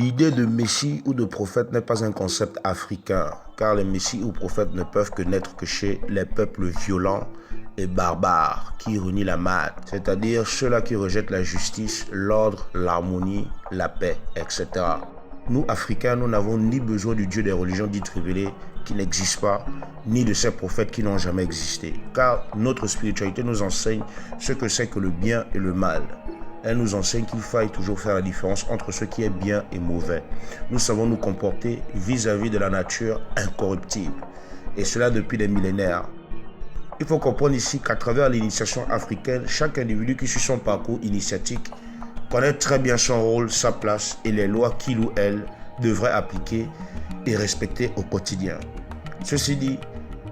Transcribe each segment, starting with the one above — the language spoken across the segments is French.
L'idée de messie ou de prophète n'est pas un concept africain, car les messies ou prophètes ne peuvent que naître que chez les peuples violents et barbares qui renient la Maat, c'est-à-dire ceux-là qui rejettent la justice, l'ordre, l'harmonie, la paix, etc. Nous, Africains, nous n'avons ni besoin du Dieu des religions dites révélées qui n'existent pas, ni de ces prophètes qui n'ont jamais existé, car notre spiritualité nous enseigne ce que c'est que le bien et le mal. Elle nous enseigne qu'il faille toujours faire la différence entre ce qui est bien et mauvais. Nous savons nous comporter vis-à-vis de la nature incorruptible, et cela depuis des millénaires. Il faut comprendre ici qu'à travers l'initiation africaine, chaque individu qui suit son parcours initiatique connaît très bien son rôle, sa place et les lois qu'il ou elle devrait appliquer et respecter au quotidien. Ceci dit,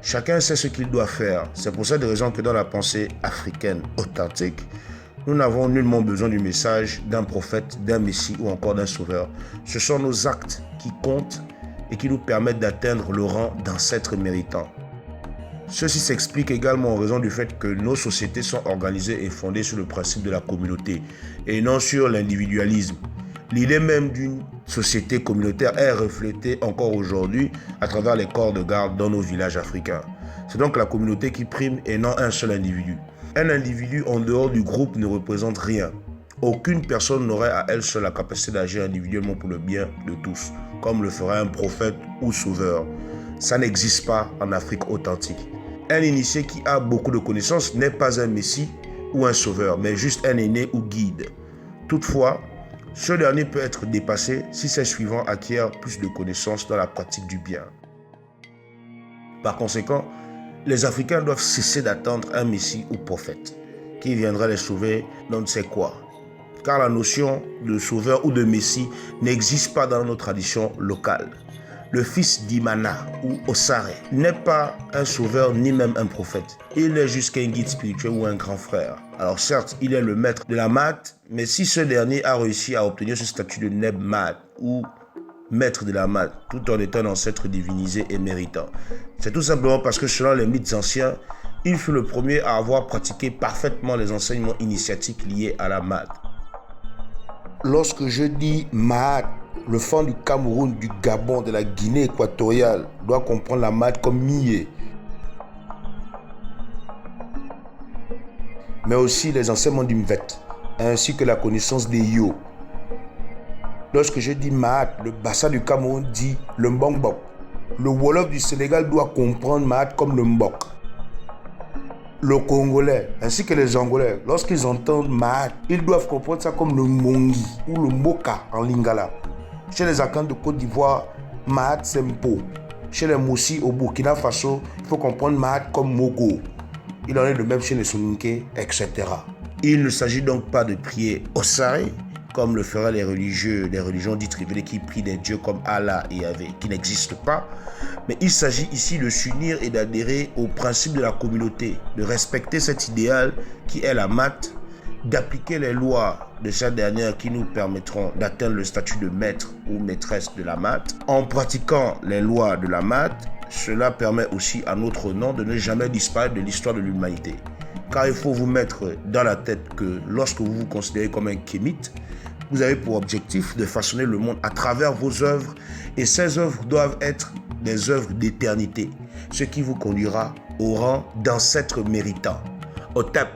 chacun sait ce qu'il doit faire. C'est pour cette raison que dans la pensée africaine authentique, nous n'avons nullement besoin du message d'un prophète, d'un messie ou encore d'un sauveur. Ce sont nos actes qui comptent et qui nous permettent d'atteindre le rang d'ancêtres méritants. Ceci s'explique également en raison du fait que nos sociétés sont organisées et fondées sur le principe de la communauté et non sur l'individualisme. L'idée même d'une société communautaire est reflétée encore aujourd'hui à travers les corps de garde dans nos villages africains. C'est donc la communauté qui prime et non un seul individu. Un individu en dehors du groupe ne représente rien. Aucune personne n'aurait à elle seule la capacité d'agir individuellement pour le bien de tous, comme le ferait un prophète ou sauveur. Ça n'existe pas en Afrique authentique. Un initié qui a beaucoup de connaissances n'est pas un messie ou un sauveur, mais juste un aîné ou guide. Toutefois, ce dernier peut être dépassé si ses suivants acquièrent plus de connaissances dans la pratique du bien. Par conséquent, les Africains doivent cesser d'attendre un messie ou prophète qui viendra les sauver d'on ne sait quoi. Car la notion de sauveur ou de messie n'existe pas dans nos traditions locales. Le fils d'Imana ou Osare n'est pas un sauveur ni même un prophète. Il n'est juste qu'un guide spirituel ou un grand frère. Alors certes, il est le maître de la Maat, mais si ce dernier a réussi à obtenir ce statut de Neb Maat ou maître de la Maat, tout en étant un ancêtre divinisé et méritant, c'est tout simplement parce que selon les mythes anciens, il fut le premier à avoir pratiqué parfaitement les enseignements initiatiques liés à la Maat. Lorsque je dis Maat, le fan du Cameroun, du Gabon, de la Guinée équatoriale doit comprendre la Maat comme Mié, mais aussi les enseignements du Mvet, ainsi que la connaissance des Yo. Lorsque je dis Maat, le Bassa du Cameroun dit le Mbongbok. Le Wolof du Sénégal doit comprendre Maat comme le Mbok. Le Congolais, ainsi que les Angolais, lorsqu'ils entendent Maat, ils doivent comprendre ça comme le Mongi ou le Moka en Lingala. Chez les Akans de Côte d'Ivoire, Maat c'est Mpo. Chez les Moussi au Burkina Faso, il faut comprendre Maat comme Mogo. Il en est de même chez les Soninké, etc. Il ne s'agit donc pas de prier Osare, comme le feraient les religieux des religions dites révélées qui prient des dieux comme Allah et Yahvé, qui n'existent pas. Mais il s'agit ici de s'unir et d'adhérer au principe de la communauté, de respecter cet idéal qui est la Maat, d'appliquer les lois de cette dernière qui nous permettront d'atteindre le statut de maître ou maîtresse de la Maat. En pratiquant les lois de la Maat, cela permet aussi à notre nom de ne jamais disparaître de l'histoire de l'humanité. Car il faut vous mettre dans la tête que lorsque vous vous considérez comme un kémite, vous avez pour objectif de façonner le monde à travers vos œuvres et ces œuvres doivent être des œuvres d'éternité, ce qui vous conduira au rang d'ancêtre méritant. Au tap.